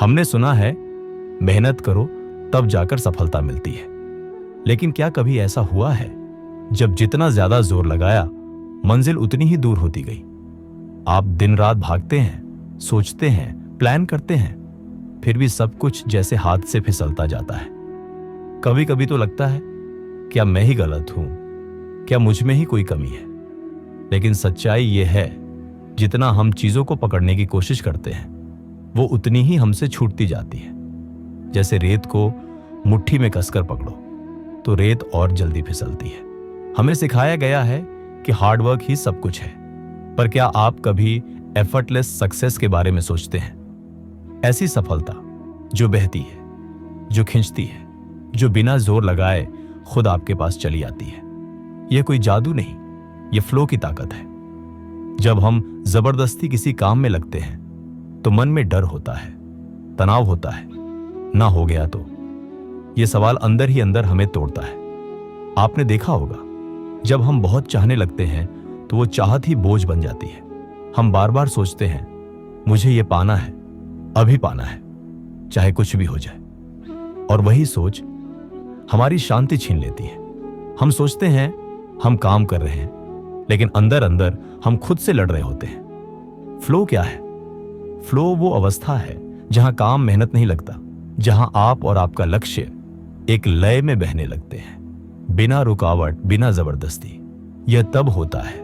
हमने सुना है मेहनत करो तब जाकर सफलता मिलती है, लेकिन क्या कभी ऐसा हुआ है जब जितना ज्यादा जोर लगाया मंजिल उतनी ही दूर होती गई? आप दिन रात भागते हैं, सोचते हैं, प्लान करते हैं, फिर भी सब कुछ जैसे हाथ से फिसलता जाता है। कभी कभी तो लगता है क्या मैं ही गलत हूं, क्या मुझ में ही कोई कमी है? लेकिन सच्चाई यह है जितना हम चीजों को पकड़ने की कोशिश करते हैं वो उतनी ही हमसे छूटती जाती है। जैसे रेत को मुट्ठी में कसकर पकड़ो तो रेत और जल्दी फिसलती है। हमें सिखाया गया है कि हार्डवर्क ही सब कुछ है, पर क्या आप कभी एफर्टलेस सक्सेस के बारे में सोचते हैं? ऐसी सफलता जो बहती है, जो खींचती है, जो बिना जोर लगाए खुद आपके पास चली आती है। यह कोई जादू नहीं, यह फ्लो की ताकत है। जब हम जबरदस्ती किसी काम में लगते हैं तो मन में डर होता है, तनाव होता है, ना हो गया तो। यह सवाल अंदर ही अंदर हमें तोड़ता है। आपने देखा होगा जब हम बहुत चाहने लगते हैं तो वो चाहत ही बोझ बन जाती है। हम बार बार सोचते हैं मुझे ये पाना है, अभी पाना है, चाहे कुछ भी हो जाए। और वही सोच हमारी शांति छीन लेती है। हम सोचते हैं हम काम कर रहे हैं, लेकिन अंदर अंदर हम खुद से लड़ रहे होते हैं। फ्लो क्या है? फ्लो वो अवस्था है जहां काम मेहनत नहीं लगता, जहां आप और आपका लक्ष्य एक लय में बहने लगते हैं, बिना रुकावट, बिना जबरदस्ती। यह तब होता है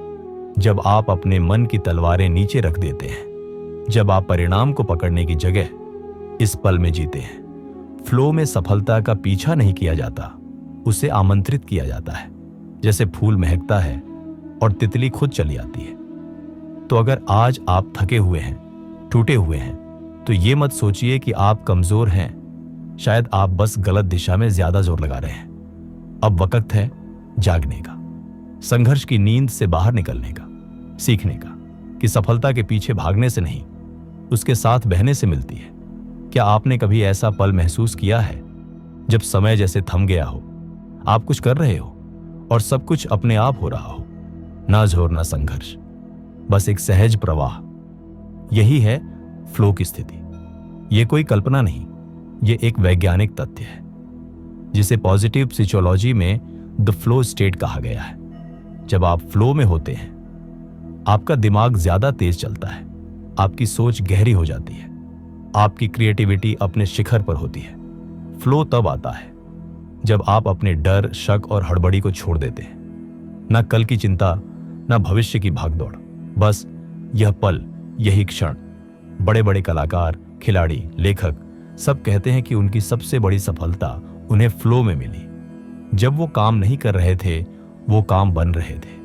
जब आप अपने मन की तलवारें नीचे रख देते हैं, जब आप परिणाम को पकड़ने की जगह इस पल में जीते हैं। फ्लो में सफलता का पीछा नहीं किया जाता, उसे आमंत्रित किया जाता है। जैसे फूल महकता है और तितली खुद चली आती है। तो अगर आज आप थके हुए हैं, टूटे हुए हैं, तो ये मत सोचिए कि आप कमजोर हैं। शायद आप बस गलत दिशा में ज्यादा जोर लगा रहे हैं। अब वक्त है जागने का, संघर्ष की नींद से बाहर निकलने का, सीखने का कि सफलता के पीछे भागने से नहीं, उसके साथ बहने से मिलती है। क्या आपने कभी ऐसा पल महसूस किया है जब समय जैसे थम गया हो, आप कुछ कर रहे हो और सब कुछ अपने आप हो रहा हो, ना जोर ना संघर्ष, बस एक सहज प्रवाह? यही है फ्लो की स्थिति। यह कोई कल्पना नहीं, यह एक वैज्ञानिक तथ्य है जिसे पॉजिटिव सिचोलॉजी में द फ्लो स्टेट कहा गया है। जब आप फ्लो में होते हैं आपका दिमाग ज्यादा तेज चलता है, आपकी सोच गहरी हो जाती है, आपकी क्रिएटिविटी अपने शिखर पर होती है। फ्लो तब आता है जब आप अपने डर, शक और हड़बड़ी को छोड़ देते हैं। ना कल की चिंता, ना भविष्य की भागदौड़, बस यह पल, यही क्षण। बड़े बड़े कलाकार, खिलाड़ी, लेखक सब कहते हैं कि उनकी सबसे बड़ी सफलता उन्हें फ्लो में मिली। जब वो काम नहीं कर रहे थे, वो काम बन रहे थे।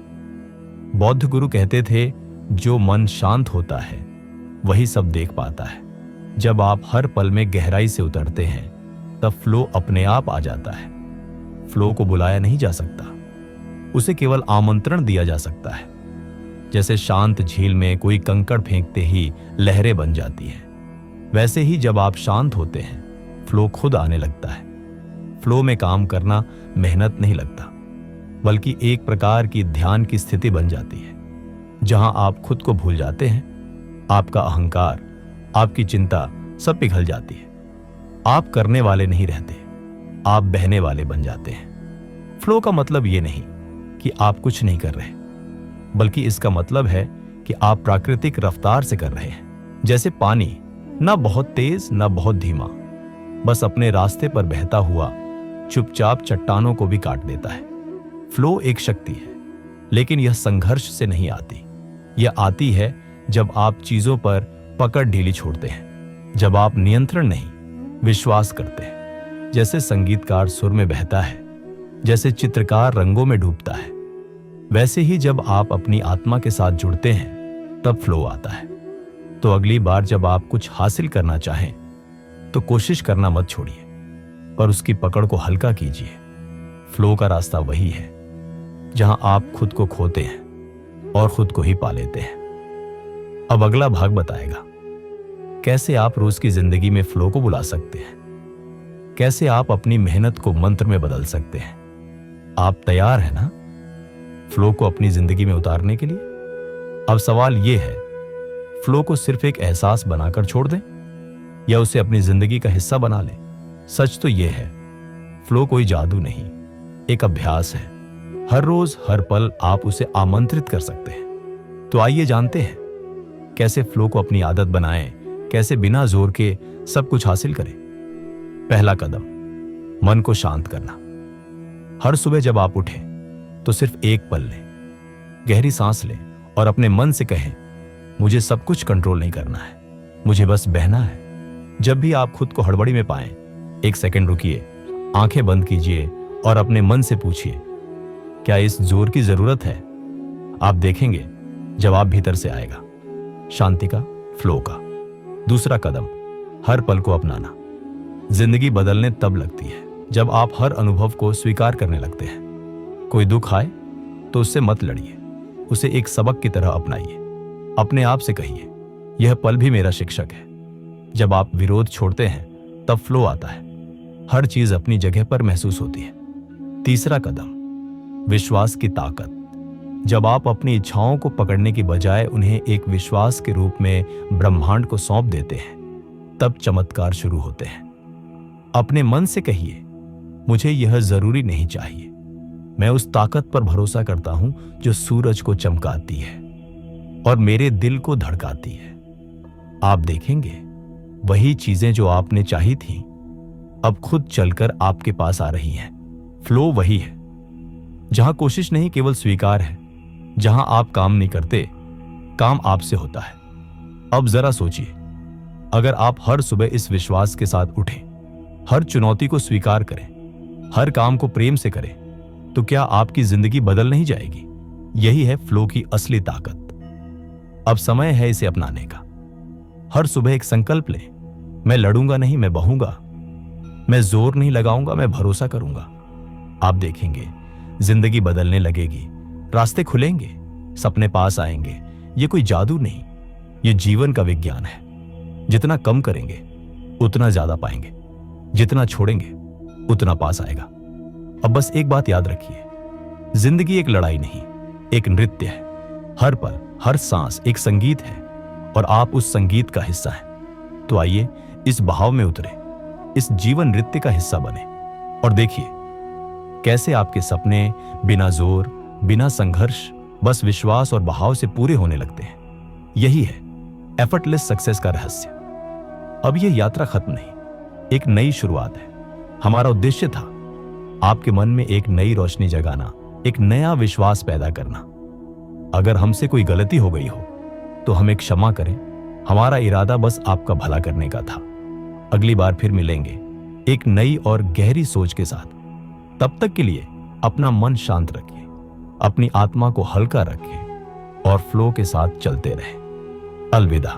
बौद्ध गुरु कहते थे जो मन शांत होता है वही सब देख पाता है। जब आप हर पल में गहराई से उतरते हैं तब फ्लो अपने आप आ जाता है। फ्लो को बुलाया नहीं जा सकता, उसे केवल आमंत्रण दिया जा सकता है। जैसे शांत झील में कोई कंकड़ फेंकते ही लहरें बन जाती हैं, वैसे ही जब आप शांत होते हैं फ्लो खुद आने लगता है। फ्लो में काम करना मेहनत नहीं लगता, बल्कि एक प्रकार की ध्यान की स्थिति बन जाती है जहां आप खुद को भूल जाते हैं। आपका अहंकार, आपकी चिंता सब पिघल जाती है। आप करने वाले नहीं रहते, आप बहने वाले बन जाते हैं। फ्लो का मतलब ये नहीं कि आप कुछ नहीं कर रहे, बल्कि इसका मतलब है कि आप प्राकृतिक रफ्तार से कर रहे हैं। जैसे पानी, ना बहुत तेज ना बहुत धीमा, बस अपने रास्ते पर बहता हुआ चुपचाप चट्टानों को भी काट देता है। फ्लो एक शक्ति है, लेकिन यह संघर्ष से नहीं आती। यह आती है जब आप चीजों पर पकड़ ढीली छोड़ते हैं, जब आप नियंत्रण नहीं विश्वास करते हैं। जैसे संगीतकार सुर में बहता है, जैसे चित्रकार रंगों में डूबता है, वैसे ही जब आप अपनी आत्मा के साथ जुड़ते हैं तब फ्लो आता है। तो अगली बार जब आप कुछ हासिल करना चाहें तो कोशिश करना मत छोड़िए, पर उसकी पकड़ को हल्का कीजिए। फ्लो का रास्ता वही है जहां आप खुद को खोते हैं और खुद को ही पा लेते हैं। अब अगला भाग बताएगा कैसे आप रोज की जिंदगी में फ्लो को बुला सकते हैं, कैसे आप अपनी मेहनत को मंत्र में बदल सकते हैं। आप तैयार हैं ना फ्लो को अपनी जिंदगी में उतारने के लिए? अब सवाल यह है, फ्लो को सिर्फ एक एहसास बनाकर छोड़ दें या उसे अपनी जिंदगी का हिस्सा बना लें। सच तो यह है, फ्लो कोई जादू नहीं, एक अभ्यास है। हर रोज हर पल आप उसे आमंत्रित कर सकते हैं। तो आइए जानते हैं कैसे फ्लो को अपनी आदत बनाएं, कैसे बिना जोर के सब कुछ हासिल करें। पहला कदम, मन को शांत करना। हर सुबह जब आप उठें तो सिर्फ एक पल लें, गहरी सांस लें और अपने मन से कहें, मुझे सब कुछ कंट्रोल नहीं करना है, मुझे बस बहना है। जब भी आप खुद को हड़बड़ी में पाएं, एक सेकंड रुकिए, आंखें बंद कीजिए और अपने मन से पूछिए, क्या इस जोर की जरूरत है? आप देखेंगे जवाब भीतर से आएगा, शांति का, फ्लो का। दूसरा कदम, हर पल को अपनाना। जिंदगी बदलने तब लगती है जब आप हर अनुभव को स्वीकार करने लगते हैं। कोई दुख आए तो उससे मत लड़िए, उसे एक सबक की तरह अपनाइए। अपने आप से कहिए, यह पल भी मेरा शिक्षक है। जब आप विरोध छोड़ते हैं तब फ्लो आता है, हर चीज अपनी जगह पर महसूस होती है। तीसरा कदम, विश्वास की ताकत। जब आप अपनी इच्छाओं को पकड़ने की बजाय उन्हें एक विश्वास के रूप में ब्रह्मांड को सौंप देते हैं, तब चमत्कार शुरू होते हैं। अपने मन से कहिए, मुझे यह जरूरी नहीं चाहिए, मैं उस ताकत पर भरोसा करता हूं जो सूरज को चमकाती है और मेरे दिल को धड़काती है। आप देखेंगे वही चीजें जो आपने चाही थीं अब खुद चलकर आपके पास आ रही हैं। फ्लो वही है जहां कोशिश नहीं, केवल स्वीकार है। जहां आप काम नहीं करते, काम आपसे होता है। अब जरा सोचिए, अगर आप हर सुबह इस विश्वास के साथ उठें, हर चुनौती को स्वीकार करें, हर काम को प्रेम से करें, तो क्या आपकी जिंदगी बदल नहीं जाएगी? यही है फ्लो की असली ताकत। अब समय है इसे अपनाने का। हर सुबह एक संकल्प लें, मैं लड़ूंगा नहीं, मैं बहूंगा। मैं जोर नहीं लगाऊंगा, मैं भरोसा करूंगा। आप देखेंगे जिंदगी बदलने लगेगी, रास्ते खुलेंगे, सपने पास आएंगे। ये कोई जादू नहीं, ये जीवन का विज्ञान है। जितना कम करेंगे उतना ज्यादा पाएंगे, जितना छोड़ेंगे उतना पास आएगा। अब बस एक बात याद रखिए, जिंदगी एक लड़ाई नहीं, एक नृत्य है। हर पल, हर सांस एक संगीत है और आप उस संगीत का हिस्सा हैं। तो आइए इस बहाव में उतरे, इस जीवन नृत्य का हिस्सा बने और देखिए कैसे आपके सपने बिना जोर, बिना संघर्ष, बस विश्वास और बहाव से पूरे होने लगते हैं। यही है एफर्टलेस सक्सेस का रहस्य। अब यह यात्रा खत्म नहीं, एक नई शुरुआत है। हमारा उद्देश्य था आपके मन में एक नई रोशनी जगाना, एक नया विश्वास पैदा करना। अगर हमसे कोई गलती हो गई हो तो हमें क्षमा करें, हमारा इरादा बस आपका भला करने का था। अगली बार फिर मिलेंगे एक नई और गहरी सोच के साथ। तब तक के लिए अपना मन शांत रखिए, अपनी आत्मा को हल्का रखें और फ्लो के साथ चलते रहें। अलविदा।